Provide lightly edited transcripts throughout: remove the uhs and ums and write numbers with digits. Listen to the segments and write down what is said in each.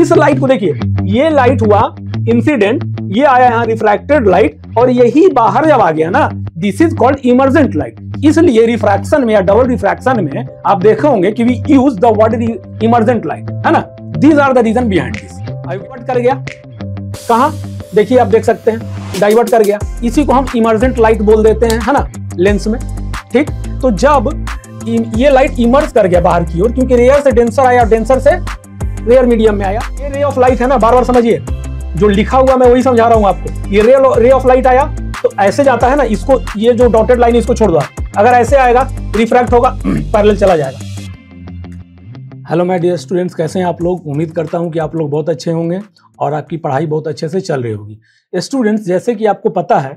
इस लाइट को देखिए, ये लाइट हुआ इंसिडेंट, ये आया यहाँ रिफ्रैक्टेड लाइट, और यही बाहर जब आ गया ना, this is called emergent light. इसलिए रिफ्रैक्शन में या डबल रिफ्रैक्शन में आप देखे होंगे कि we use the word emergent light, है ना। These are the reason behind this. Divert कर गया कहां, देखिए आप देख सकते हैं, डाइवर्ट कर गया, इसी को हम इमर्जेंट लाइट बोल देते हैं, है ना, लेंस में। ठीक, तो जब ये लाइट इमर्ज कर गया बाहर की ओर, क्योंकि रेयर से डेंसर आया, डेंसर से रेयर मीडियम में आया, ये रे ऑफ लाइट है ना, बार बार समझिए, जो लिखा हुआ मैं वही समझा रहा हूं आपको। ये रे ऑफ लाइट आया तो ऐसे जाता है ना, इसको, ये जो डॉटेड लाइन इसको छोड़ दो, अगर ऐसे आएगा रिफ्रैक्ट होगा, पैरेलल चला जाएगा। हेलो माय डियर स्टूडेंट्स, कैसे हैं आप लोग? उम्मीद करता हूं कि आप लोग बहुत अच्छे होंगे और आपकी पढ़ाई बहुत अच्छे से चल रही होगी। स्टूडेंट्स, जैसे कि आपको पता है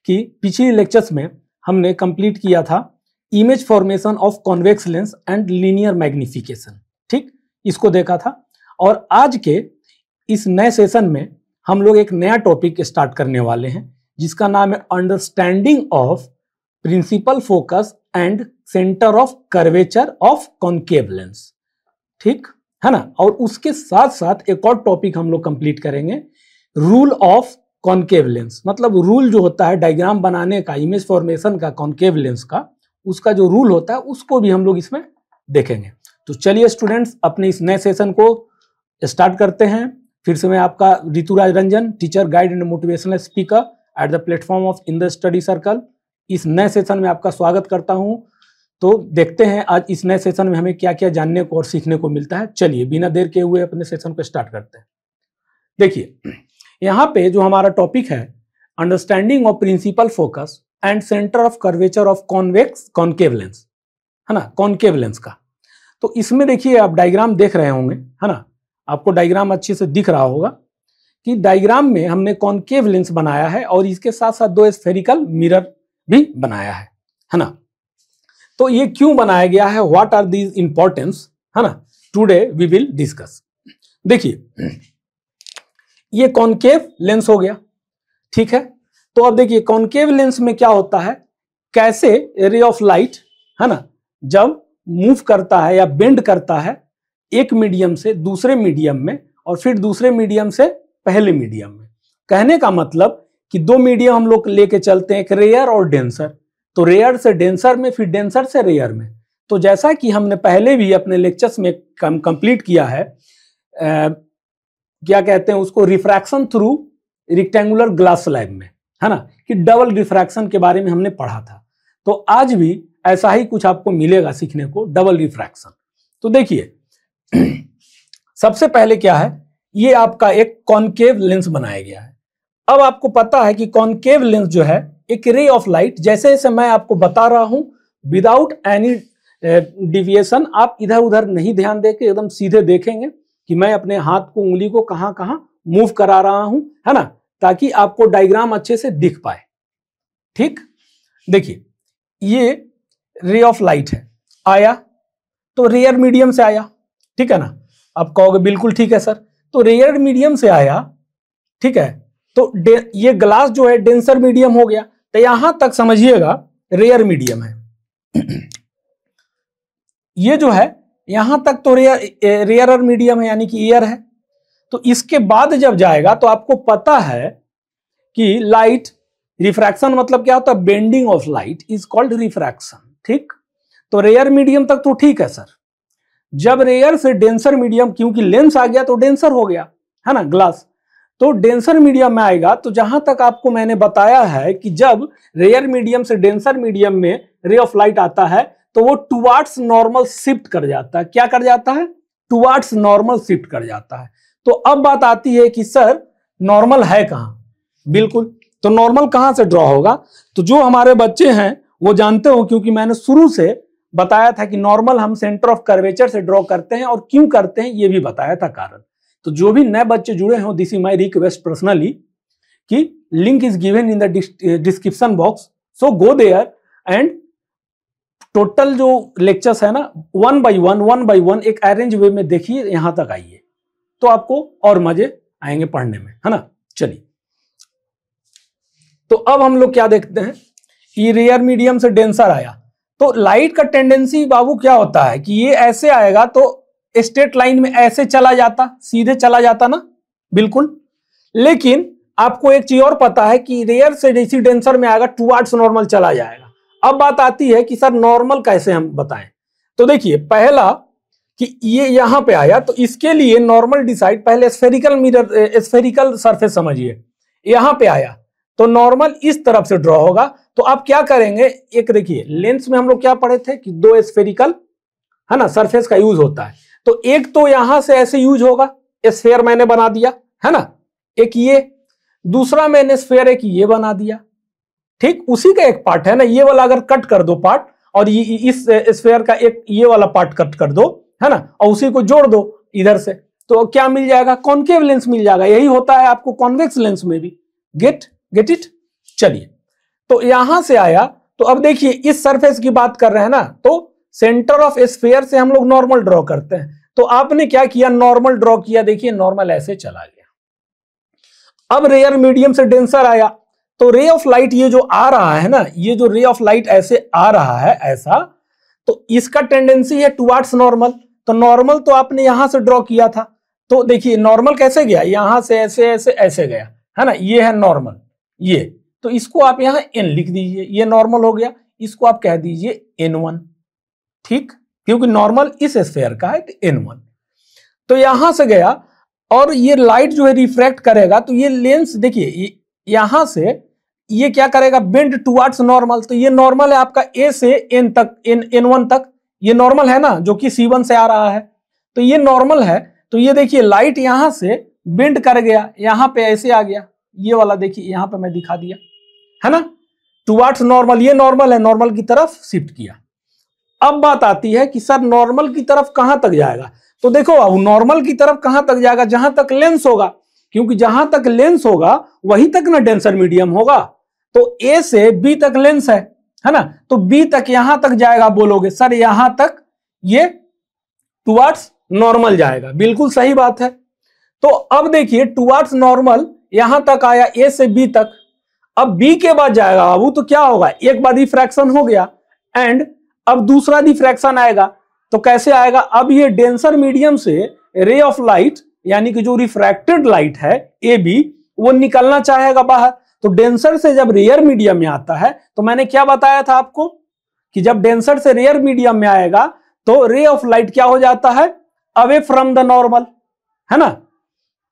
कि पिछले लेक्चर्स में हमने कंप्लीट किया था image formation of convex lens and linear magnification, ठीक, इसको देखा था। और आज के इस नए सेशन में हम लोग एक नया टॉपिक स्टार्ट करने वाले हैं, जिसका नाम है understanding of principal focus and centre of curvature of concave lens, ठीक है ना। और उसके साथ साथ एक और टॉपिक हम लोग कंप्लीट करेंगे, रूल ऑफ कॉन्केव लेंस। मतलब रूल जो होता है डायग्राम बनाने का, इमेज फॉर्मेशन का, कॉन्केव लेंस का, उसका जो रूल होता है उसको भी हम लोग इसमें देखेंगे। तो चलिए स्टूडेंट्स, अपने इस नए सेशन को स्टार्ट करते हैं। फिर से मैं आपका Rituraj Ranjan, teacher, guide and motivational speaker at the platform of in the study circle, इस नए सेशन में आपका स्वागत करता हूं। तो देखते हैं आज इस नए सेशन में हमें क्या क्या जानने को और सीखने को मिलता है। चलिए बिना देर के हुए अपने सेशन को स्टार्ट करते हैं। देखिए यहाँ पे जो हमारा टॉपिक है, understanding of principal focus and centre of curvature of convex concave lens, है ना, कॉन्केव लेंस का। तो इसमें देखिए आप डायग्राम देख रहे होंगे, है ना, आपको डायग्राम अच्छे से दिख रहा होगा कि डायग्राम में हमने कॉन्केव लेंस बनाया है और इसके साथ साथ दो स्फेरिकल मिरर भी बनाया है ना। तो ये क्यों बनाया गया है, व्हाट आर दीज इंपॉर्टेंस, है ना, टुडे वी विल डिस्कस। देखिए ये कॉन्केव लेंस हो गया, ठीक है। तो अब देखिए कॉन्केव लेंस में क्या होता है, कैसे रे ऑफ लाइट, है ना, जब मूव करता है या बेंड करता है एक मीडियम से दूसरे मीडियम में और फिर दूसरे मीडियम से पहले मीडियम में। कहने का मतलब कि दो मीडियम हम लोग लेके चलते हैं, एक रेयर और डेंसर। तो रेयर से डेंसर में, फिर डेंसर से रेयर में। तो जैसा कि हमने पहले भी अपने लेक्चर्स में कंप्लीट किया है, क्या कहते हैं उसको, refraction through rectangular glass slab में, है ना, कि डबल रिफ्रैक्शन के बारे में हमने पढ़ा था। तो आज भी ऐसा ही कुछ आपको मिलेगा सीखने को, डबल रिफ्रैक्शन। तो देखिए सबसे पहले क्या है, ये आपका एक कॉन्केव लेंस बनाया गया है। अब आपको पता है कि कॉन्केव लेंस जो है एक रे ऑफ लाइट, जैसे जैसे मैं आपको बता रहा हूं विदाउट एनी डिविएशन, आप इधर उधर नहीं ध्यान देके एकदम सीधे देखेंगे कि मैं अपने हाथ को, उंगली को कहां कहां मूव करा रहा हूं, है ना, ताकि आपको डायग्राम अच्छे से दिख पाए। ठीक, देखिए ये रे ऑफ लाइट है, आया तो रेयर मीडियम से आया, ठीक है ना। आप कहोगे बिल्कुल ठीक है सर, तो रेयर मीडियम से आया, ठीक है, तो ये ग्लास जो है डेंसर मीडियम हो गया। तो यहां तक समझिएगा रेयर मीडियम है ये जो है, यहां तक तो रेयर मीडियम है, यानी कि एयर है। तो इसके बाद जब जाएगा तो आपको पता है कि लाइट रिफ्रैक्शन मतलब क्या होता है, bending of light is called refraction, ठीक। तो रेयर मीडियम तक तो ठीक है सर। जब रेयर से डेंसर मीडियम, क्योंकि लेंस आ गया तो डेंसर हो गया, है ना, ग्लास, तो डेंसर मीडियम में आएगा। तो जहां तक आपको मैंने बताया है कि जब रेयर मीडियम से डेंसर मीडियम में रे ऑफ लाइट आता है तो वो टुवार्ड्स नॉर्मल शिफ्ट कर जाता है। क्या कर जाता है? टुवार्ड्स नॉर्मल शिफ्ट कर जाता है। तो अब बात आती है कि सर नॉर्मल है कहां? बिल्कुल, तो नॉर्मल कहां से ड्रॉ होगा? तो जो हमारे बच्चे हैं वो जानते हो, क्योंकि मैंने शुरू से बताया था कि नॉर्मल हम सेंटर ऑफ कर्वेचर से ड्रॉ करते हैं, और क्यों करते हैं ये भी बताया था कारण। तो जो भी नए बच्चे जुड़े हो, this is my request personally कि link is given in the description box, so go there and total जो लेक्चर्स है ना, वन बाय वन एक अरेंज वे में देखिए, यहां तक आइए तो आपको और मजे आएंगे पढ़ने में, है ना। चलिए, तो अब हम लोग क्या देखते हैं, ये रेयर मीडियम से डेंसर आया तो लाइट का टेंडेंसी बाबू क्या होता है कि ये ऐसे आएगा तो स्ट्रेट लाइन में ऐसे चला जाता, सीधे चला जाता ना, बिल्कुल। लेकिन आपको एक चीज और पता है कि रेयर से जैसी डेंसर में आएगा टुवर्ड्स नॉर्मल चला जाएगा। अब बात आती है कि सर नॉर्मल कैसे हम बताएं। तो देखिए पहला कि ये यहां पे आया तो इसके लिए नॉर्मल डिसाइड, पहले स्फेरिकल सरफेस समझिए, यहां पे आया तो नॉर्मल इस तरफ से ड्रॉ होगा। तो आप क्या करेंगे, एक देखिए लेंस में हम लोग क्या पढ़े थे कि दो स्फेरिकल है ना सरफेस का यूज होता है। तो एक तो यहां से ऐसे यूज होगा, स्फेयर मैंने बना दिया है ना, एक ये, दूसरा मैंने स्फेयर एक ये बना दिया, ठीक उसी का एक पार्ट है ना, ये वाला अगर कट कर दो पार्ट और ये इस स्फेयर का एक ये वाला पार्ट कट कर दो है ना, और उसी को जोड़ दो इधर से, तो क्या मिल जाएगा, कॉनकेव लेंस मिल जाएगा। यही होता है आपको कॉन्वेक्स लेंस में भी। Get it. चलिए तो यहां से आया तो अब देखिए इस सरफेस की बात कर रहे हैं ना, तो सेंटर ऑफ स्फेयर से हम लोग नॉर्मल ड्रॉ करते हैं। तो आपने क्या किया, नॉर्मल ड्रॉ किया, देखिए नॉर्मल ऐसे चला गया। अब रेयर मीडियम से डेंसर आया तो रे ऑफ लाइट ये जो आ रहा है ना, ये जो रे ऑफ लाइट ऐसे आ रहा है ऐसा, तो इसका टेंडेंसी है टुवर्ड्स नॉर्मल। तो नॉर्मल तो आपने यहां से ड्रॉ किया था, तो देखिए नॉर्मल कैसे गया, यहां से ऐसे ऐसे ऐसे गया है ना, ये है नॉर्मल ये, तो इसको आप यहां n लिख दीजिए, ये नॉर्मल हो गया, इसको आप कह दीजिए n1, ठीक, क्योंकि नॉर्मल इस स्फेयर का है तो n1। तो यहां से गया और ये लाइट जो है रिफ्रैक्ट करेगा, तो ये लेंस देखिए यहां से ये क्या करेगा, बेंड टुवर्ड्स नॉर्मल। तो ये नॉर्मल है आपका a से n तक, n1 तक, ये नॉर्मल है ना जो कि C1 से आ रहा है, तो ये नॉर्मल है। तो ये देखिए लाइट यहां से बेंड कर गया, यहां पे ऐसे आ गया, ये वाला देखिए यहां पे मैं दिखा दिया है ना, टुवर्ड्स नॉर्मल, ये नॉर्मल है, नॉर्मल की तरफ शिफ्ट किया। अब बात आती है कि सर नॉर्मल की तरफ कहां तक जाएगा, तो देखो अब नॉर्मल की तरफ कहां तक जाएगा, जहां तक लेंस होगा, क्योंकि जहां तक लेंस होगा वहीं तक ना डेंसर मीडियम होगा। तो A से B तक लेंस है ना, तो B तक यहां तक जाएगा, बोलोगे सर यहां तक ये टुवर्ड्स नॉर्मल जाएगा, बिल्कुल सही बात है। तो अब देखिए टुवर्ड्स नॉर्मल यहां तक आया A से B तक, अब B के बाद जाएगा बाबू, तो क्या होगा, एक बार रिफ्रैक्शन हो गया एंड अब दूसरा रिफ्रैक्शन आएगा। तो कैसे आएगा, अब ये डेंसर मीडियम से रे ऑफ लाइट यानी कि जो रिफ्रैक्टेड लाइट है AB वो निकलना चाहेगा बाहर। तो डेंसर से जब रेयर मीडियम में आता है, तो मैंने क्या बताया था आपको कि जब डेंसर से रेयर मीडियम में आएगा तो रे ऑफ लाइट क्या हो जाता है, अवे फ्रॉम द नॉर्मल, है ना,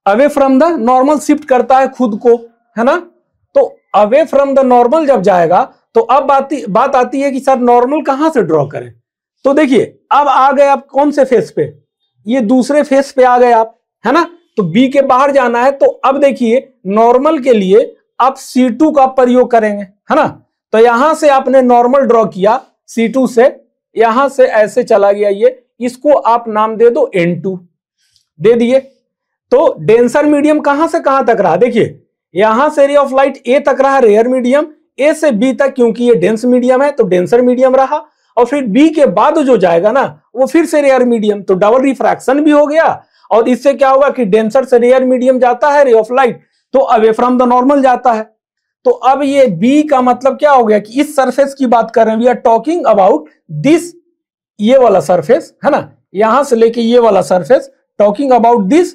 away from the normal shift करता है खुद को, है ना। तो अवे फ्रॉम द नॉर्मल जब जाएगा तो अब बात आती है कि सर नॉर्मल कहां से ड्रॉ करें। तो देखिए अब आ गए आप कौन से फेस पे, ये दूसरे फेस पे आ गए आप, है ना। तो बी के बाहर जाना है, तो अब देखिए नॉर्मल के लिए आप C2 का प्रयोग करेंगे, है ना। तो यहां से आपने नॉर्मल ड्रॉ किया C2 से, यहां से ऐसे चला गया ये, इसको आप नाम दे दो N2, दे दिए। तो डेंसर मीडियम कहां से कहां तक रहा, देखिए यहां से रे ऑफ लाइट A तक रहा रेयर मीडियम, A से B तक क्योंकि ये डेंस मीडियम है तो डेंसर मीडियम रहा, और फिर B के बाद जो जाएगा ना वो फिर से रेयर मीडियम, तो डबल रिफ्रैक्शन भी हो गया। और इससे क्या होगा कि डेंसर से रेयर मीडियम जाता है रे ऑफ लाइट, तो अवे फ्रॉम द नॉर्मल जाता है। तो अब ये B का मतलब क्या हो गया कि इस सरफेस की बात कर रहे हैं, we are talking about this, ये वाला सरफेस है ना, यहां से लेके ये वाला surface, talking about this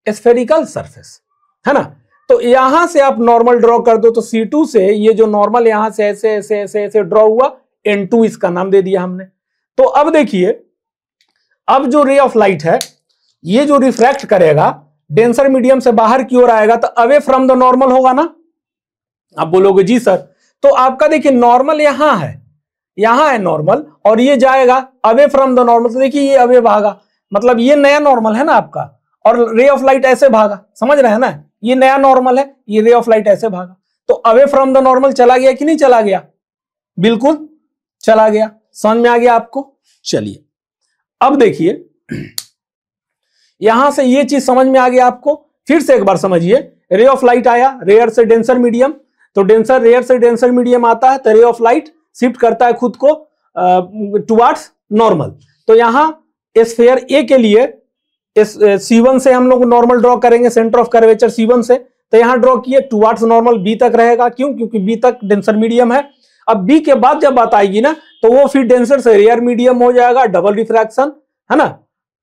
spherical surface, है ना। तो यहां से आप नॉर्मल ड्रॉ कर दो, तो C2 से ये जो नॉर्मल यहां से ऐसे ऐसे ऐसे ऐसे ड्रॉ हुआ, N2 इसका नाम दे दिया हमने। तो अब देखिए अब जो रे ऑफ लाइट है ये जो रिफ्रैक्ट करेगा डेंसर मीडियम से बाहर की ओर आएगा, तो अवे फ्रॉम द नॉर्मल होगा ना। आप बोलोगे जी सर, तो आपका देखिए नॉर्मल यहां है नॉर्मल, और ये जाएगा अवे फ्रॉम द नॉर्मल, तो देखिए ये अवे भागा, मतलब ये नया नॉर्मल है ना आपका, और रे ऑफ लाइट ऐसे भागा, समझ रहे हैं ना, ये नया नॉर्मल है, ये रे ऑफ लाइट ऐसे भागा, तो अवे फ्रॉम द नॉर्मल चला गया कि नहीं चला गया, बिल्कुल चला गया। समझ में आ गया आपको। चलिए अब देखिए यहां से ये चीज समझ में आ गया आपको, फिर से एक बार समझिए, रे ऑफ लाइट आया रेयर से डेंसर मीडियम, तो डेंसर रेयर से डेंसर मीडियम आता है तो रे ऑफ लाइट शिफ्ट करता है खुद को टुवर्ड्स नॉर्मल। तो यहां स्फेयर ए के लिए C1 से हम लोग नॉर्मल ड्रॉ करेंगे, सेंटर ऑफ कर्वेचर C1 से, तो यहां ड्रॉ किए टुवर्ड्स नॉर्मल B तक रहेगा, क्यों, क्योंकि B तक डेंसर मीडियम है। अब B के बाद जब बात आएगी ना तो वो फिर डेंसर से रेयर मीडियम हो जाएगा, डबल रिफ्रैक्शन, है ना।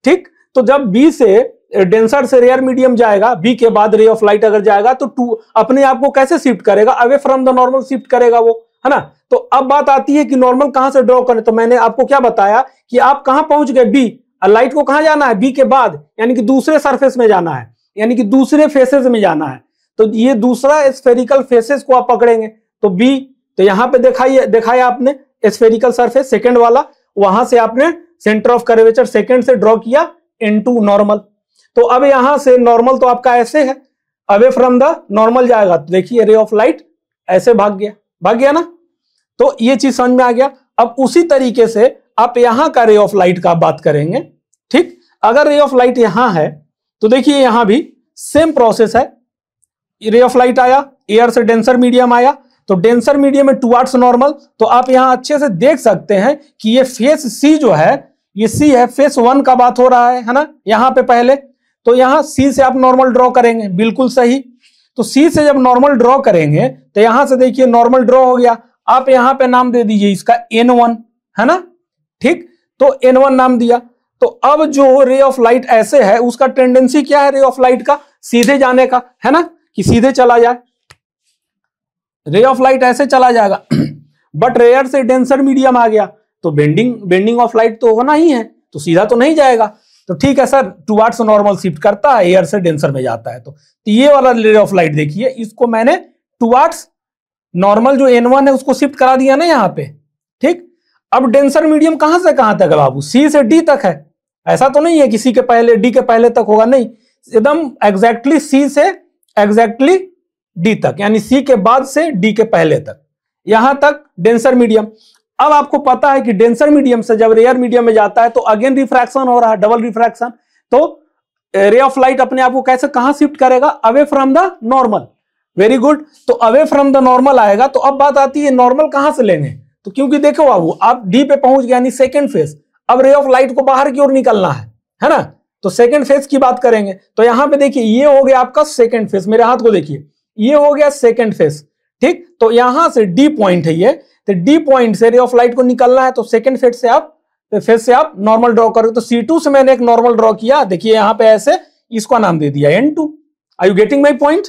ठीक, तो जब बी से डेंसर से रेयर मीडियम जाएगा, बी के बाद रे ऑफ लाइट अगर जाएगा तो टू अपने आप को कैसे शिफ्ट करेगा, away from the normal shift करेगा वो, है ना। तो अब बात आती है कि नॉर्मल कहां से ड्रॉ करें, तो मैंने आपको क्या बताया कि आप कहां पहुंच गए, बी, लाइट को कहां जाना है, बी के बाद, यानी कि दूसरे सरफेस में जाना है, यानी कि दूसरे फेसेस में जाना है। तो ये दूसरा स्फेरिकल फेसेस को आप पकड़ेंगे, तो बी, तो यहां पे दिखाया आपने स्फेरिकल सरफेस सेकंड वाला, वहां से आपने सेंटर ऑफ कर्वेचर सेकंड से ड्रॉ किया इनटू नॉर्मल। तो अब यहां से नॉर्मल तो आपका ऐसे है, अवे फ्रॉम द नॉर्मल जाएगा, तो देखिए रे ऑफ लाइट ऐसे भाग गया ना। तो ये चीज समझ में आ गया। अब उसी तरीके से आप यहां का रे ऑफ लाइट का बात करेंगे, ठीक। अगर रे ऑफ लाइट यहां है तो देखिए यहां भी सेम प्रोसेस है, रे ऑफ लाइट आया, एयर से डेंसर मीडियम आया, तो डेंसर मीडियम में टुवर्ड्स नॉर्मल। तो आप यहां अच्छे से देख सकते हैं कि ये फेस सी जो है, ये सी है, फेस 1 का बात हो रहा है ना, यहां पे पहले। तो यहां सी से आप नॉर्मल ड्रॉ करेंगे, बिल्कुल सही। तो सी से जब नॉर्मल ड्रॉ करेंगे तो यहां से देखिए नॉर्मल ड्रॉ हो गया, आप यहां पे नाम दे दीजिए इसका N1, है ना, ठीक। तो N1 नाम दिया। तो अब जो रे ऑफ लाइट ऐसे है, उसका टेंडेंसी क्या है रे ऑफ लाइट का, सीधे जाने का, है ना, कि सीधे चला जाए, रे ऑफ लाइट ऐसे चला जाएगा। बट रेयर से डेंसर मीडियम आ गया तो बेंडिंग ऑफ लाइट तो होना ही है, तो सीधा तो नहीं जाएगा। तो ठीक है सर, टुवर्ड्स नॉर्मल शिफ्ट करता है, एयर से डेंसर में जाता है। तो ये वाला रे ऑफ लाइट देखिए, इसको मैंने टुवर्ड्स नॉर्मल जो N1 है उसको शिफ्ट करा दिया ना यहाँ पे, ठीक। अब डेंसर मीडियम कहां से कहां तक है बाबू, सी से डी तक है। ऐसा तो नहीं है कि सी के पहले डी के पहले तक होगा, नहीं, एकदम एग्जैक्टली सी से एग्जैक्टली डी तक, यानी सी के बाद से डी के पहले तक, यहां तक डेंसर मीडियम। अब आपको पता है कि डेंसर मीडियम से जब रेयर मीडियम में जाता है तो अगेन रिफ्रैक्शन हो रहा है, डबल रिफ्रैक्शन। तो रे ऑफ लाइट अपने आप को कैसे कहां शिफ्ट करेगा, away from the normal. Very good, तो अवे फ्रॉम द नॉर्मल आएगा। तो अब बात आती है नॉर्मल कहां से लेंगे, तो क्योंकि देखो बाबू आप डी पे पहुंच गए, यानी सेकंड फेज, अब रे ऑफ लाइट को बाहर की ओर निकलना है ना। तो सेकंड फेज की बात करेंगे, तो यहां पे देखिए ये हो गया आपका सेकंड फेज, मेरे हाथ को देखिए, ये हो गया सेकंड फेज, ठीक। तो यहां से डी पॉइंट है ये, तो डी पॉइंट से रे ऑफ लाइट को निकलना है, तो सेकंड फेज से आप नॉर्मल ड्रॉ करोगे। तो C2 से मैंने एक नॉर्मल ड्रॉ किया, देखिए यहां पे ऐसे, इसका नाम दे दिया N2। Are you getting my point,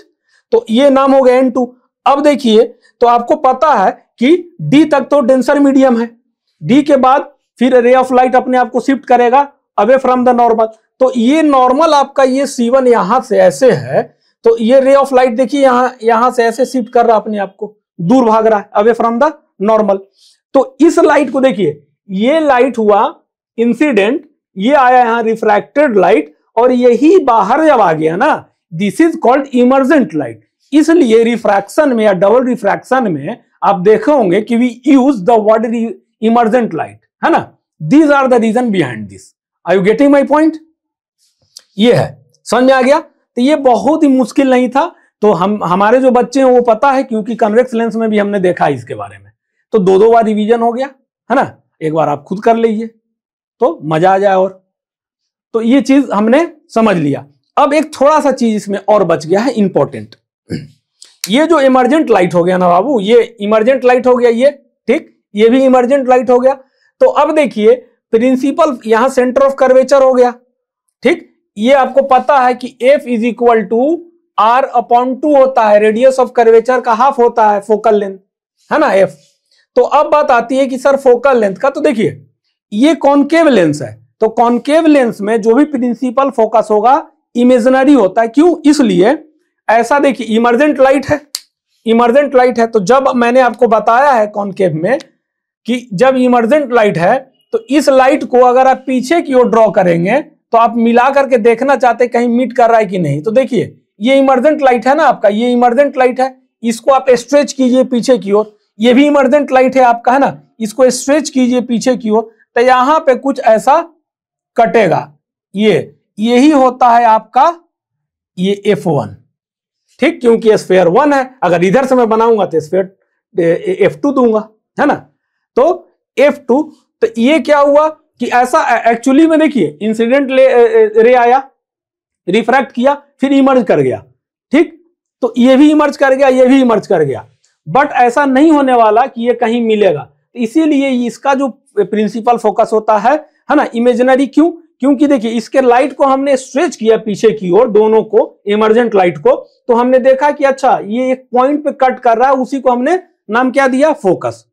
तो ये नाम हो गया N2। अब देखिए, तो आपको पता है कि डी तक तो डेंसर मीडियम है, डी के बाद फिर रे ऑफ लाइट अपने आप को शिफ्ट करेगा अवे फ्रॉम द नॉर्मल। तो ये नॉर्मल आपका ये C1 यहां से ऐसे है, तो ये रे ऑफ लाइट देखिए यहां से ऐसे शिफ्ट कर रहा है अपने आप को, दूर भाग रहा है अवे फ्रॉम द नॉर्मल। तो इस लाइट को देखिए, ये लाइट हुआ इंसिडेंट, ये आया यहां रिफ्रैक्टेड लाइट, और यही बाहर जब आ गया ना, this is called emergent light. इसलिए रिफ्रैक्शन में या डबल रिफ्रैक्शन में आप देखे होंगे कि we use the word emergent light, है ना। These are the reason behind this. Are you getting my point, ये है, समझ में आ गया। तो ये बहुत ही मुश्किल नहीं था, तो हमारे जो बच्चे हैं वो पता है, क्योंकि कन्वेक्स लेंस में भी हमने देखा है इसके बारे में। तो दो बार रिवीजन हो गया, है ना, एक बार आप खुद कर लीजिए तो मजा आ जाए। और तो ये चीज हमने समझ लिया। अब एक थोड़ा सा चीज इसमें और बच गया है इंपॉर्टेंट, ये जो इमर्जेंट लाइट हो गया ना बाबू, ये इमर्जेंट लाइट हो गया ये, ठीक, ये भी इमर्जेंट लाइट हो गया। तो अब देखिए प्रिंसिपल यहां सेंटर ऑफ कर्वेचर हो गया, ठीक। ये आपको पता है कि F is equal to R/2 होता है, रेडियस ऑफ कर्वेचर का हाफ होता है फोकल लेंथ, है ना, F। तो अब बात आती है कि सर फोकल लेंथ का, तो देखिए ये कॉनकेव लेंस है, तो कॉनकेव लेंस में जो भी प्रिंसिपल फोकस होगा इमेजिनरी होता है। क्यों, इसलिए ऐसा देखिए इमर्जेंट लाइट है, इमर्जेंट लाइट है, तो जब मैंने आपको बताया है कॉनकेव में कि जब इमर्जेंट लाइट है तो इस लाइट को अगर आप पीछे की ओर ड्रॉ करेंगे तो आप मिला करके देखना चाहते कहीं मीट कर रहा है कि नहीं। तो देखिए ये इमर्जेंट लाइट है ना आपका, ये इमर्जेंट लाइट है, इसको आप स्ट्रेच कीजिए पीछे की ओर, ये भी इमर्जेंट लाइट है आपका, है ना, इसको स्ट्रेच कीजिए पीछे की ओर, तो यहां पे कुछ ऐसा कटेगा, यही होता है आपका ये F1, ठीक, क्योंकि स्फीयर 1 है। अगर इधर से मैं बनाऊंगा तो स्फीयर F2 दूंगा, है ना। तो F2, तो ये क्या हुआ कि ऐसा एक्चुअली में देखिए इंसिडेंट रे आया, रिफ्रैक्ट किया, फिर इमर्ज कर गया, ठीक। तो ये भी इमर्ज कर गया, ये भी इमर्ज कर गया, बट ऐसा नहीं होने वाला कि ये कहीं मिलेगा। इसीलिए इसका जो प्रिंसिपल फोकस होता है ना, इमेजिनरी। क्यों, क्योंकि देखिए इसके लाइट को हमने स्ट्रेच किया पीछे की ओर, दोनों को, इमर्जेंट लाइट को, तो हमने देखा कि अच्छा ये एक पॉइंट पे कट कर रहा है, उसी को हमने नाम क्या दिया, फोकस।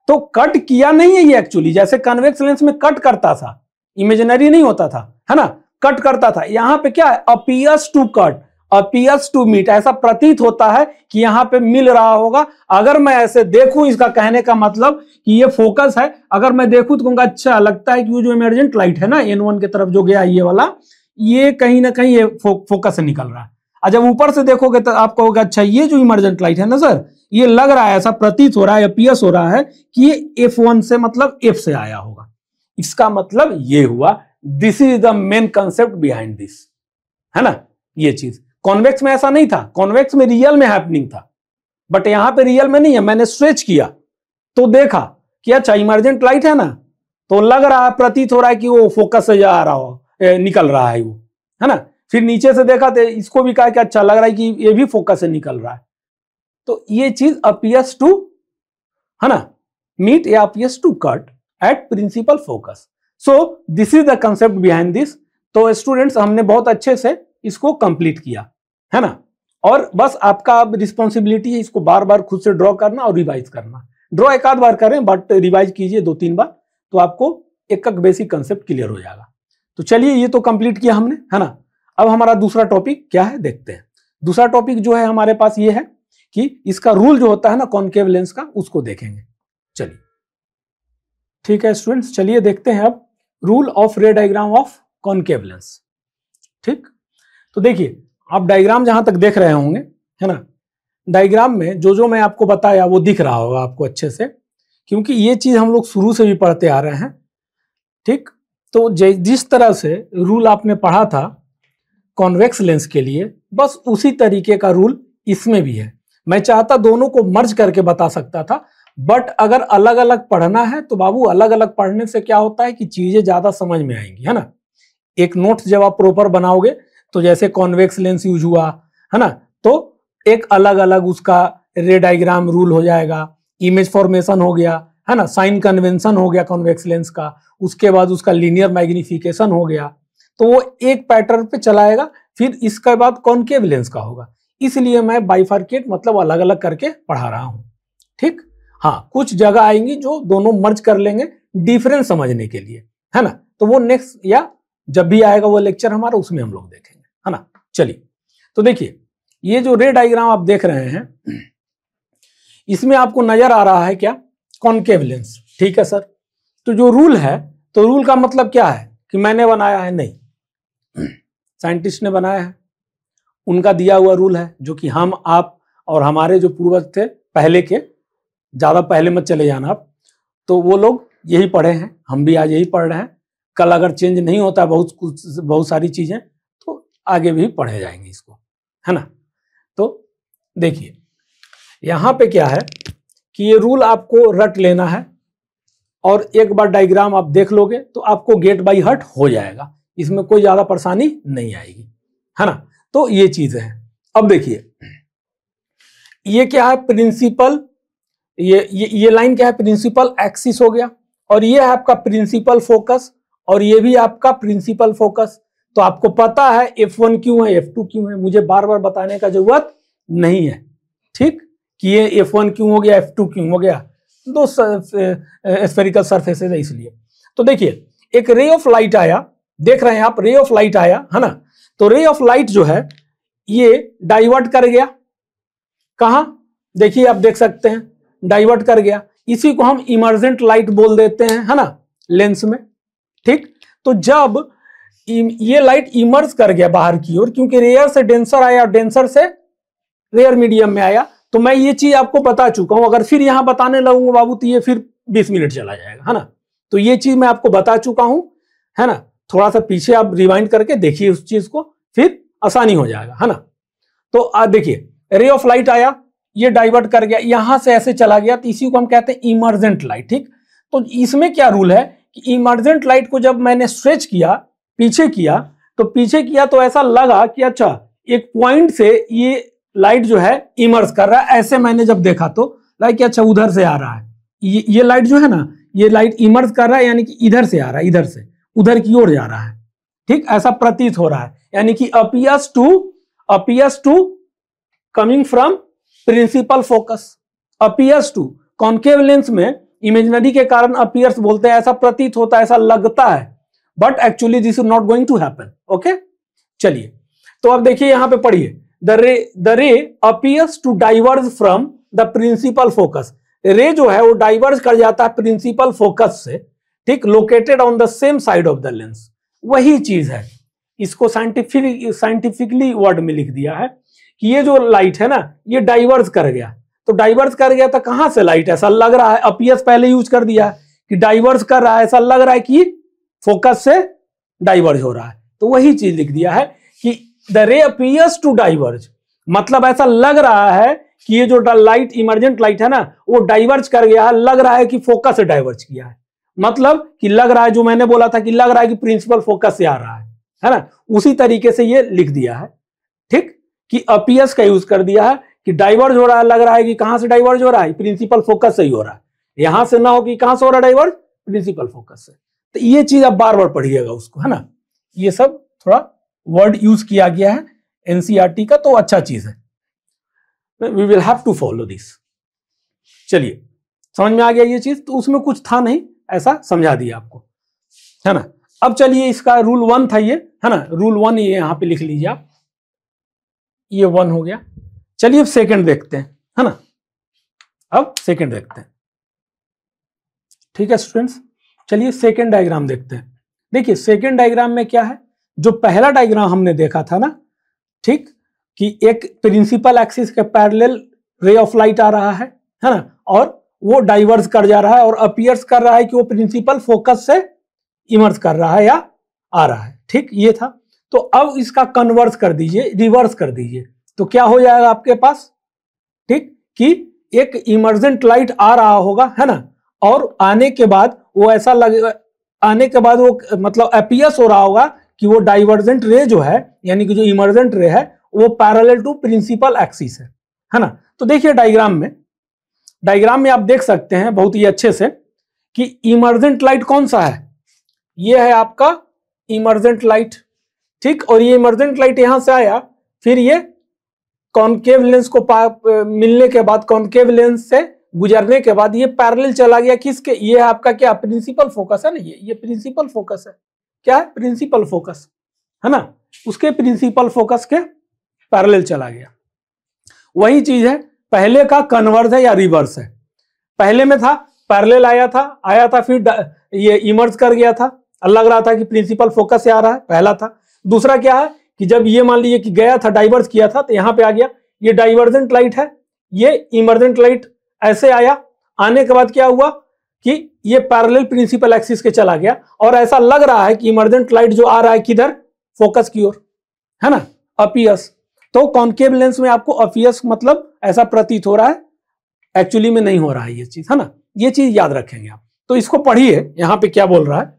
तो कट किया नहीं है ये एक्चुअली, जैसे कन्वेक्स लेंस में कट करता था, इमेजिनरी नहीं होता था, है ना, कट करता था। यहां पे क्या है, appears to cut, appears to meet, ऐसा प्रतीत होता है कि यहां पे मिल रहा होगा। अगर मैं ऐसे देखूं, इसका कहने का मतलब कि ये फोकस है, अगर मैं देखूं तो कहूंगा अच्छा लगता है कि वो जो इमर्जेंट लाइट है ना N1 की तरफ जो गया ये वाला, ये कहीं ना कहीं ये फोकस से निकल रहा है। और जब ऊपर से देखोगे तो आप कहोगे अच्छा ये जो इमर्जेंट लाइट है ना सर, ये लग रहा है, ऐसा प्रतीत हो रहा है, अपीयर्स हो रहा है कि ये F1 से मतलब F से आया होगा। इसका मतलब ये हुआ, this is the main concept behind this, है ना, ये चीज। कॉन्वेक्स में ऐसा नहीं था, कॉन्वेक्स में रियल में हैपनिंग था, बट यहां पे रियल में नहीं है। मैंने स्ट्रेच किया तो देखा कि अच्छा इमर्जेंट लाइट है ना, तो लग रहा है, प्रतीत हो रहा है कि वो फोकस से जा रहा हो, निकल रहा है वो, है ना। फिर नीचे से देखा तो इसको भी कहा कि अच्छा लग रहा है कि ये भी फोकस से निकल रहा है। तो ये चीज अपीयर्स टू, है ना, मीट या appears to cut at principal focus. So this is the concept behind this. तो स्टूडेंट्स हमने बहुत अच्छे से इसको कंप्लीट किया, है ना। और बस आपका अब रिस्पॉन्सिबिलिटी है इसको बार बार खुद से ड्रॉ करना और रिवाइज करना। ड्रॉ एक आध बार करें बट रिवाइज कीजिए 2-3 बार, तो आपको एक बेसिक कंसेप्ट क्लियर हो जाएगा। तो चलिए ये तो कंप्लीट किया हमने, है ना। अब हमारा दूसरा टॉपिक क्या है देखते हैं। दूसरा टॉपिक जो है हमारे पास ये है कि इसका रूल जो होता है ना कॉनकेव लेंस का, उसको देखेंगे। चलिए ठीक है स्टूडेंट्स, चलिए देखते हैं अब रूल ऑफ रे डायग्राम ऑफ कॉनकेव लेंस। ठीक, तो देखिए आप डायग्राम जहां तक देख रहे होंगे, है ना, डायग्राम में जो जो मैं आपको बताया वो दिख रहा होगा आपको अच्छे से, क्योंकि ये चीज हम लोग शुरू से भी पढ़ते आ रहे हैं। ठीक, तो जिस तरह से रूल आपने पढ़ा था कॉन्वेक्स लेंस के लिए, बस उसी तरीके का रूल इसमें भी है। मैं चाहता दोनों को मर्ज करके बता सकता था, बट अगर अलग अलग पढ़ना है तो बाबू अलग अलग पढ़ने से क्या होता है कि चीजें ज्यादा समझ में आएंगी, है ना। एक नोट्स जब आप प्रॉपर बनाओगे तो जैसे कॉन्वेक्स लेंस यूज हुआ, है ना, तो एक अलग अलग उसका रे डायग्राम रूल हो जाएगा, इमेज फॉर्मेशन हो गया, है ना, साइन कन्वेंशन हो गया कॉन्वेक्स लेंस का, उसके बाद उसका लीनियर मैग्निफिकेशन हो गया, तो वो एक पैटर्न पे चलाएगा। फिर इसके बाद कॉनकेव लेंस का होगा, इसलिए मैं बाइफर्केट मतलब अलग अलग करके पढ़ा रहा हूं। ठीक, हाँ कुछ जगह आएंगी जो दोनों मर्ज कर लेंगे डिफरेंस समझने के लिए, है ना, तो वो नेक्स्ट या जब भी आएगा वो लेक्चर हमारा उसमें हम लोग देखेंगे, है ना। चलिए तो देखिए ये जो रे डायग्राम आप देख रहे हैं, इसमें आपको नजर आ रहा है क्या, कॉनकेव लेंस। ठीक है सर, तो जो रूल है, तो रूल का मतलब क्या है कि मैंने बनाया है, नहीं, साइंटिस्ट ने बनाया है, उनका दिया हुआ रूल है, जो कि हम, आप और हमारे जो पूर्वज थे पहले के, ज्यादा पहले मत चले जाना आप, तो वो लोग यही पढ़े हैं, हम भी आज यही पढ़ रहे हैं। कल अगर चेंज नहीं होता बहुत सारी चीजें, तो आगे भी पढ़े जाएंगे इसको, है ना। तो देखिए यहां पे क्या है कि ये रूल आपको रट लेना है, और एक बार डायग्राम आप देख लोगे तो आपको गेट बाय हर्ट हो जाएगा, इसमें कोई ज्यादा परेशानी नहीं आएगी, है ना। तो ये चीज है। अब देखिए ये क्या है, प्रिंसिपल, ये लाइन क्या है, प्रिंसिपल एक्सिस हो गया, और ये है आपका प्रिंसिपल फोकस, और ये भी आपका प्रिंसिपल फोकस। तो आपको पता है F1 क्यों है, F2 क्यों है, मुझे बार बार बताने का जरूरत नहीं है। ठीक, कि ये F1 क्यों हो गया, F2 क्यों हो गया, दो स्फेरिकल सरफेसेस है इसलिए। तो देखिए एक रे ऑफ लाइट आया, देख रहे हैं आप, रे ऑफ लाइट आया, है ना। तो रे ऑफ लाइट जो है ये डाइवर्ट कर गया, कहां, देखिए आप देख सकते हैं, डाइवर्ट कर गया। इसी को हम इमर्जेंट लाइट बोल देते हैं, है ना, लेंस में। ठीक, तो जब ये लाइट इमर्ज कर गया बाहर की ओर, क्योंकि रेयर से डेंसर आया, डेंसर से रेयर मीडियम में आया, तो मैं ये चीज आपको बता चुका हूं। अगर फिर यहां बताने लगूंगा बाबू तो ये फिर 20 मिनट चला जाएगा, है ना। तो ये चीज मैं आपको बता चुका हूं, है ना। थोड़ा सा पीछे आप रिवाइंड करके देखिए उस चीज को, फिर आसानी हो जाएगा, है ना। तो देखिए रे ऑफ लाइट आया, ये डाइवर्ट कर गया, यहां से ऐसे चला गया, तो इसी को हम कहते हैं इमर्जेंट लाइट। ठीक, तो इसमें क्या रूल है कि इमर्जेंट लाइट को जब मैंने स्ट्रेच किया, पीछे किया, तो ऐसा लगा कि अच्छा एक पॉइंट से ये लाइट जो है इमर्ज कर रहा है। ऐसे मैंने जब देखा तो लाइक अच्छा उधर से आ रहा है, ये लाइट जो है ना, ये लाइट इमर्ज कर रहा है, यानी कि इधर से आ रहा है, इधर से उधर की ओर जा रहा है। ठीक, ऐसा प्रतीत हो रहा है, यानी कि appears to coming from principal focus, appears to, concave lens में इमेजिनरी के कारण अपीयर्स बोलते हैं, ऐसा प्रतीत होता है, ऐसा लगता है, but actually this is not going to happen. Okay, चलिए तो अब देखिए यहां पे पढ़िए, the ray appears to diverge from the principal focus, ray जो है वो डाइवर्ज कर जाता है प्रिंसिपल फोकस से, ठीक, located on the same side of the lens, वही चीज है। इसको साइंटिफिकली वर्ड में लिख दिया है कि ये जो लाइट है ना ये डाइवर्ज कर गया, तो डाइवर्ज कर गया तो कहां से लाइट, ऐसा लग रहा है, अपीयर्स पहले यूज कर दिया है कि डाइवर्ज कर रहा है, ऐसा लग रहा है कि फोकस से डाइवर्ज हो रहा है, तो वही चीज लिख दिया है कि the ray appears to diverge, मतलब ऐसा लग रहा है कि ये जो लाइट, इमर्जेंट लाइट है ना, वो डाइवर्ज कर गया है, लग रहा है कि फोकस से डाइवर्ज किया है, मतलब कि लग रहा है, जो मैंने बोला था कि लग रहा है कि प्रिंसिपल फोकस से आ रहा है ना, उसी तरीके से ये लिख दिया है, ठीक, कि अपीयर्स का यूज कर दिया है कि डाइवर्ज हो रहा है, लग रहा है कि कहां से डाइवर्ज हो रहा है, प्रिंसिपल फोकस से ही हो रहा है, यहां से ना हो कि कहां से हो रहा है डाइवर्ज, प्रिंसिपल फोकस से। तो ये चीज आप बार बार पढ़िएगा उसको, है ना, ये सब थोड़ा वर्ड यूज किया गया है एनसीईआरटी का, तो अच्छा चीज है, we will have to follow this. चलिए समझ में आ गया ये चीज, तो उसमें कुछ था नहीं, ऐसा समझा दिया आपको, है ना। अब चलिए इसका रूल 1 था ये, है ना, रूल 1 ये यहां पे लिख लीजिए आप, ये 1 हो गया। चलिए अब सेकंड देखते हैं, है ना, अब सेकंड देखते हैं, ठीक है स्टूडेंट्स। चलिए सेकंड डायग्राम देखते हैं। देखिए सेकंड डायग्राम में क्या है, जो पहला डायग्राम हमने देखा था ना, ठीक, कि एक प्रिंसिपल एक्सिस के पैरेलल रे ऑफ लाइट आ रहा है ना, और वो डाइवर्ज कर जा रहा है और अपीयर्स कर रहा है कि वो प्रिंसिपल फोकस से इमर्ज कर रहा है या आ रहा है, ठीक, ये था। तो अब इसका कन्वर्स कर दीजिए, रिवर्स कर दीजिए, तो क्या हो जाएगा आपके पास, ठीक, कि एक इमर्जेंट लाइट आ रहा होगा, है ना, और आने के बाद वो ऐसा लगेगा, आने के बाद वो मतलब अपीयर्स हो रहा होगा कि वो डाइवर्जेंट रे जो है, यानी कि जो इमर्जेंट रे है वो पैरेलल टू प्रिंसिपल एक्सिस है ना। तो देखिए डायग्राम में आप देख सकते हैं बहुत ही अच्छे से कि इमर्जेंट लाइट कौन सा है, ये है आपका इमर्जेंट लाइट, ठीक, और ये इमर्जेंट लाइट यहां से आया, फिर ये कॉन्केव लेंस को मिलने के बाद, कॉन्केव लेंस से गुजरने के बाद ये पैरेलल चला गया किसके, ये आपका क्या प्रिंसिपल फोकस है ना, ये प्रिंसिपल फोकस है, क्या है, प्रिंसिपल फोकस, है ना, उसके प्रिंसिपल फोकस के पैरेलल चला गया। वही चीज है, पहले का कन्वर्स है या रिवर्स है, पहले में था पैरेलल आया था, फिर ये इमर्ज कर गया था, लग रहा था कि प्रिंसिपल फोकस से आ रहा है, पहला था। दूसरा क्या है कि जब ये मान लीजिए कि गया था, डाइवर्ज किया था, तो यहां पे आ गया, ये डाइवर्जेंट लाइट है, ये इमर्जेंट लाइट ऐसे आया, आने के बाद क्या हुआ कि ये पैरेलल प्रिंसिपल एक्सिस के चला गया, और ऐसा लग रहा है कि इमर्जेंट लाइट जो आ रहा है किधर, फोकस की ओर, है ना, अपीयर्स। तो कॉन्केव लेंस में आपको अपीयर्स मतलब ऐसा प्रतीत हो रहा है, एक्चुअली में नहीं हो रहा है ये चीज, है ना, ये चीज याद रखेंगे आप। तो इसको पढ़िए, यहां पे क्या बोल रहा है,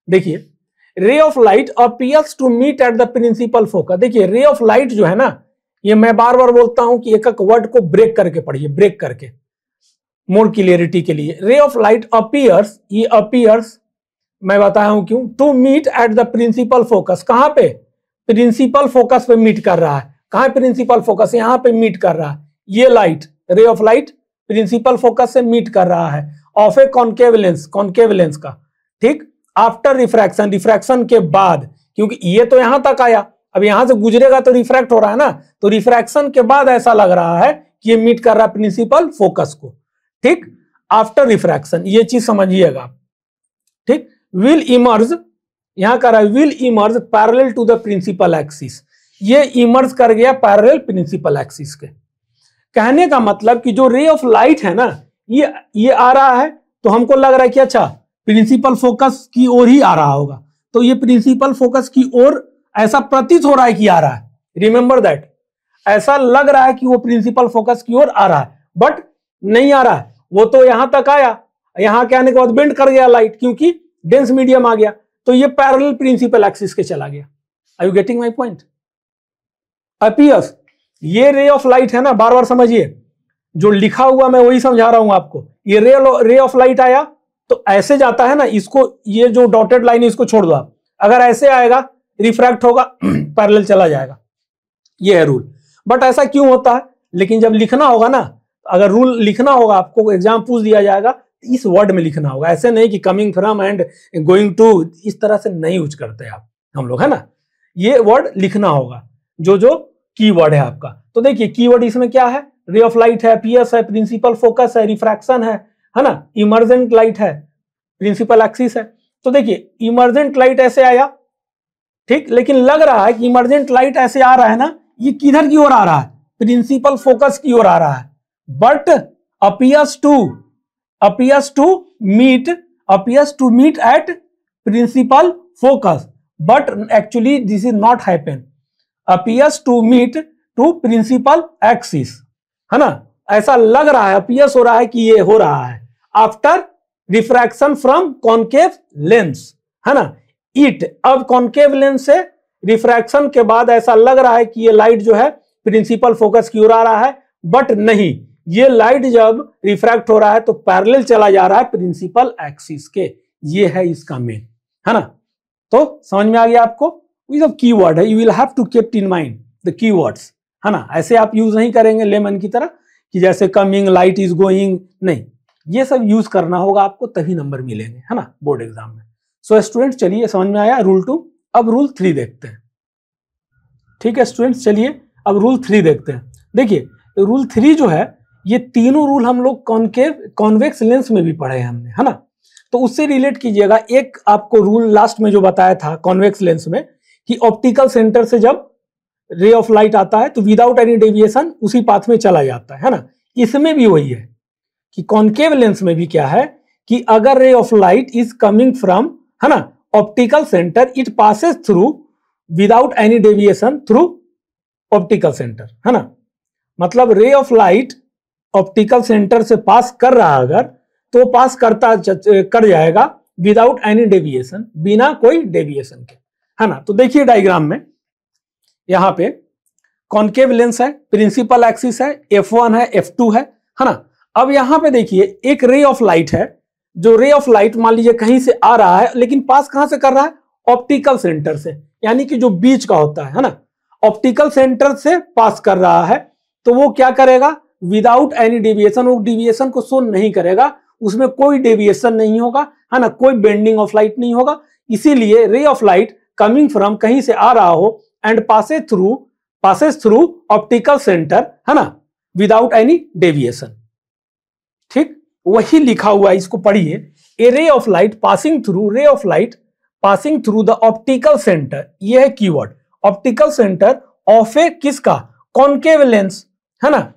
देखिए, ray of light appears to meet at the principal focus. देखिए रे ऑफ लाइट जो है ना, ये मैं बार बार बोलता हूं कि एक एक वर्ड को ब्रेक करके पढ़िए, ब्रेक करके, मोर क्लियरिटी के लिए। रे ऑफ लाइट अपीयर्स, ये अपीयर्स मैं बताया हूं क्यों, to meet at the principal focus, कहां पे, प्रिंसिपल फोकस पे मीट कर रहा है, कहां प्रिंसिपल फोकस, यहां पे मीट कर रहा है, ये light, ray of light principal focus से मीट कर रहा है, of a concave lens, concave lens का, ठीक, आफ्टर रिफ्रैक्शन, रिफ्रैक्शन के बाद, क्योंकि ये तो यहां तक आया, अब यहां से गुजरेगा तो रिफ्रैक्ट हो रहा है ना, तो रिफ्रैक्शन के बाद ऐसा लग रहा है कि ये मीट कर रहा है प्रिंसिपल फोकस को, ठीक, आफ्टर रिफ्रैक्शन, ये चीज समझिएगा, ठीक। विल इमर्ज, यहां कर रहा है will emerge parallel to the principal axis, ये इमर्ज कर गया पैरेलल प्रिंसिपल एक्सिस के। कहने का मतलब कि जो रे ऑफ लाइट है ना, ये आ रहा है, तो हमको लग रहा है कि अच्छा प्रिंसिपल फोकस की ओर ही आ रहा होगा, तो ये प्रिंसिपल फोकस की ओर ऐसा प्रतीत हो रहा है कि आ रहा है, रिमेंबर दैट, ऐसा लग रहा है कि वो प्रिंसिपल फोकस की ओर आ रहा है, बट नहीं आ रहा है, वो तो यहां तक आया, यहां के आने के बाद बेंड कर गया लाइट, क्योंकि डेंस मीडियम आ गया, तो ये पैरेलल प्रिंसिपल एक्सिस के चला गया। Are you getting my point? Appears, ये रे ऑफ लाइट है ना, बार बार समझिए, जो लिखा हुआ मैं वही समझा रहा हूं आपको, ये रे ऑफ लाइट आया तो ऐसे जाता है ना, इसको, ये जो डॉटेड लाइन है इसको छोड़ दो आप, अगर ऐसे आएगा रिफ्रैक्ट होगा पैरेलल चला जाएगा, ये है रूल। बट ऐसा क्यों होता है? लेकिन जब लिखना होगा ना, अगर रूल लिखना होगा आपको, एग्जाम पूछ दिया जाएगा, इस वर्ड में लिखना होगा। ऐसे नहीं कि coming from and going to, इस तरह से नहीं यूज करते आप हम लोग, है ना। ये वर्ड लिखना होगा जो जो कीवर्ड है आपका। तो देखिए कीवर्ड इसमें क्या है, रे ऑफ लाइट है, पीएस है, प्रिंसिपल फोकस है, रिफ्रैक्शन है ना, इमर्जेंट लाइट है, प्रिंसिपल एक्सिस है। तो देखिए इमर्जेंट लाइट ऐसे आया, ठीक, लेकिन लग रहा है कि इमर्जेंट लाइट ऐसे आ रहा है ना, ये किधर की ओर आ रहा है, प्रिंसिपल फोकस की ओर आ रहा है। But appears to meet at principal focus, but actually this is not happen, appears to meet to principal axis, है ना। ऐसा लग रहा है, appears हो रहा है कि ये हो रहा है after refraction from concave lens, है ना। it, अब concave lens से रिफ्रैक्शन के बाद ऐसा लग रहा है कि ये लाइट जो है प्रिंसिपल फोकस की ओर आ रहा है, बट नहीं, ये लाइट जब रिफ्रैक्ट हो रहा है तो पैरेलल चला जा रहा है प्रिंसिपल एक्सिस के। ये है इसका मेन, है ना। तो समझ में आ गया आपको? ये सब कीवर्ड है, you will have to keep in mind the keywords, है ना। ऐसे आप यूज नहीं करेंगे लेमन की तरह कि जैसे कमिंग, लाइट इज गोइंग, नहीं, ये सब यूज करना होगा आपको, तभी नंबर मिलेंगे, है ना, बोर्ड एग्जाम में। सो स्टूडेंट्स चलिए, समझ में आया रूल 2। अब रूल 3 देखते हैं। ठीक है स्टूडेंट्स, चलिए अब रूल 3 देखते हैं। देखिए रूल 3 जो है, ये तीनों रूल हम लोग कॉन्वेक्स लेंस में भी पढ़े हैं हमने, है ना। तो उससे रिलेट कीजिएगा। एक आपको रूल लास्ट में जो बताया था कॉन्वेक्स लेंस में, कि ऑप्टिकल सेंटर से जब रे ऑफ लाइट आता है तो विदाउट एनी डेविएशन उसी पाथ में चला जाता है ना। इसमें भी वही है कि कॉन्केव लेंस में भी क्या है कि अगर रे of light is coming from, है ना, optical centre, it passes through without any deviation through optical centre, है ना। मतलब रे ऑफ लाइट ऑप्टिकल सेंटर से पास कर रहा अगर, तो पास कर जाएगा विदाउट एनी डेविएशन, बिना कोई डेविएशन के, है ना। तो देखिए डायग्राम में यहां पे कॉन्केव लेंस है, प्रिंसिपल एक्सिस है, F1 है, F2 है ना। अब यहां पे देखिए एक रे ऑफ लाइट है, जो रे ऑफ लाइट मान लीजिए कहीं से आ रहा है, लेकिन पास कहां से कर रहा है, ऑप्टिकल सेंटर से, यानी कि जो बीच का होता है ना, ऑप्टिकल सेंटर से पास कर रहा है। तो वो क्या करेगा, विदाउट एनी डेविएशन, वो डेविएशन को शो नहीं करेगा, उसमें कोई डेविएशन नहीं होगा, है ना, कोई बेंडिंग ऑफ लाइट नहीं होगा। इसीलिए रे ऑफ लाइट कमिंग फ्रॉम, कहीं से आ रहा हो, and passes through optical centre, है ना, विदाउट एनी डेविएशन। ठीक, वही लिखा हुआ है, इसको पढ़िए। A ray of light passing through the optical centre, ये है keyword, optical centre of a किसका, कॉन्केव लेंस, है ना,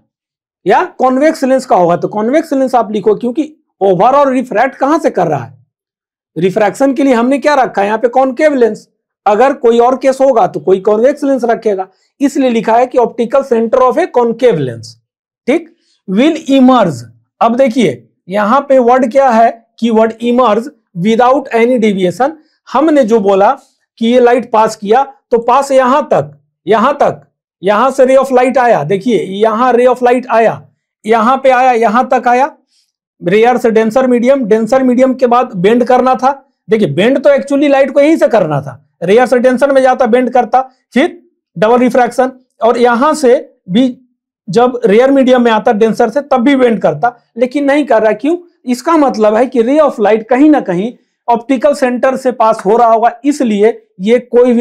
या कॉन्वेक्स लेंस का होगा तो कॉन्वेक्स लेंस आप लिखो, क्योंकि ओवर और रिफ्रैक्ट कहां से कर रहा है, रिफ्रैक्शन के लिए हमने क्या रखा है यहाँ पे, कॉन्केव लेंस। अगर कोई और केस होगा तो कोई कॉन्वेक्स लेंस रखेगा, इसलिए लिखा है कि optical centre of a concave lens. ठीक, विल इमर्ज। अब देखिए यहां पे वर्ड क्या है, keyword emerge without any deviation. हमने जो बोला कि ये लाइट पास किया, तो पास यहां तक, यहां से रे ऑफ लाइट आया, देखिए यहां रे ऑफ लाइट आया, यहां पे आया, यहां तक आया, रेयर से डेंसर मीडियम के बाद बेंड करना था। देखिए बेंड तो एक्चुअली लाइट को यहीं से करना था, रेयर से डेंसर में जाता, बेंड करता, फिर डबल रिफ्रैक्शन, और यहां से भी जब रेयर मीडियम में आता डेंसर से तब भी बेंड करता, लेकिन नहीं कर रहा। क्यों? इसका मतलब है कि रे ऑफ लाइट कहीं ना कहीं ऑप्टिकल सेंटर से पास हो रहा होगा, इसलिए ये कोई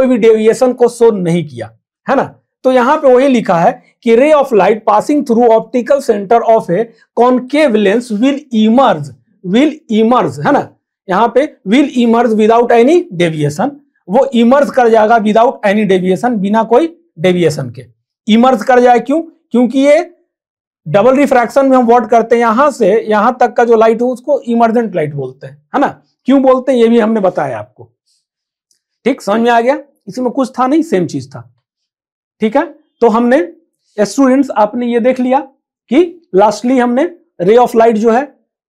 भी डेविएशन को शो नहीं किया, है ना। तो यहां पे वही लिखा है कि रे of light passing through optical centre of a concave lens will emerge, है ना, यहां पे will emerge without any deviation, वो इमर्ज कर जाएगा विदाउट एनी डेविएशन, बिना कोई डेविएशन के इमर्ज कर जाए। क्यों? क्योंकि ये डबल रिफ्रैक्शन में हम वर्ड करते हैं, यहां से यहां तक का जो लाइट हो उसको इमर्जेंट लाइट बोलते हैं, है ना। क्यों बोलते हैं ये भी हमने बताया आपको। ठीक, समझ में आ गया? इसमें कुछ था नहीं, सेम चीज था। ठीक है, तो हमने स्टूडेंट्स आपने ये देख लिया कि लास्टली हमने रे ऑफ लाइट जो है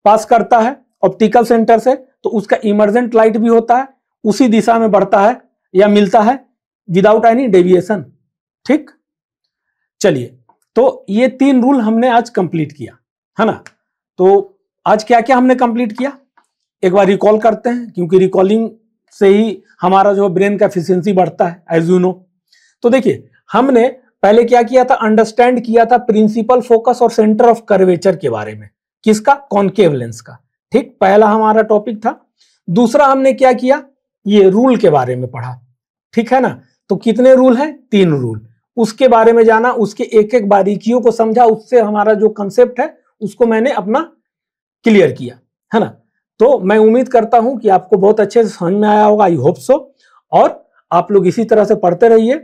पास करता है ऑप्टिकल सेंटर से, तो उसका इमर्जेंट लाइट भी होता है, उसी दिशा में बढ़ता है या मिलता है विदाउट एनी डेविएशन। ठीक, चलिए, तो ये 3 रूल हमने आज कंप्लीट किया, है ना। तो आज क्या क्या हमने कंप्लीट किया, एक बार रिकॉल करते हैं, क्योंकि रिकॉलिंग से ही हमारा जो ब्रेन का एफिशिएंसी बढ़ता है, एज यू नो। तो देखिए, हमने पहले क्या किया था, अंडरस्टैंड किया था प्रिंसिपल फोकस और सेंटर ऑफ कर्वेचर के बारे में। किसका? कॉनकेव लेंस का। ठीक, पहला हमारा टॉपिक था। दूसरा हमने क्या किया, ये रूल के बारे में पढ़ा, ठीक है ना। तो कितने रूल हैं? 3 रूल, उसके बारे में जाना, उसके एक एक बारीकियों को समझा, उससे हमारा जो कंसेप्ट है उसको मैंने अपना क्लियर किया, है ना। तो मैं उम्मीद करता हूं कि आपको बहुत अच्छे से समझ में आया होगा, आई होप सो। और आप लोग इसी तरह से पढ़ते रहिए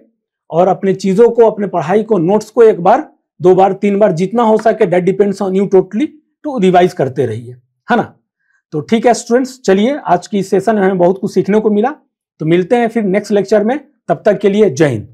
और अपनी चीजों को, अपने पढ़ाई को, नोट्स को 1 बार 2 बार 3 बार जितना हो सके, that depends on you totally, to revise करते रहिए, है ना। तो ठीक है स्टूडेंट्स, चलिए आज की सेशन में हमें बहुत कुछ सीखने को मिला। तो मिलते हैं फिर नेक्स्ट लेक्चर में, तब तक के लिए जय हिंद।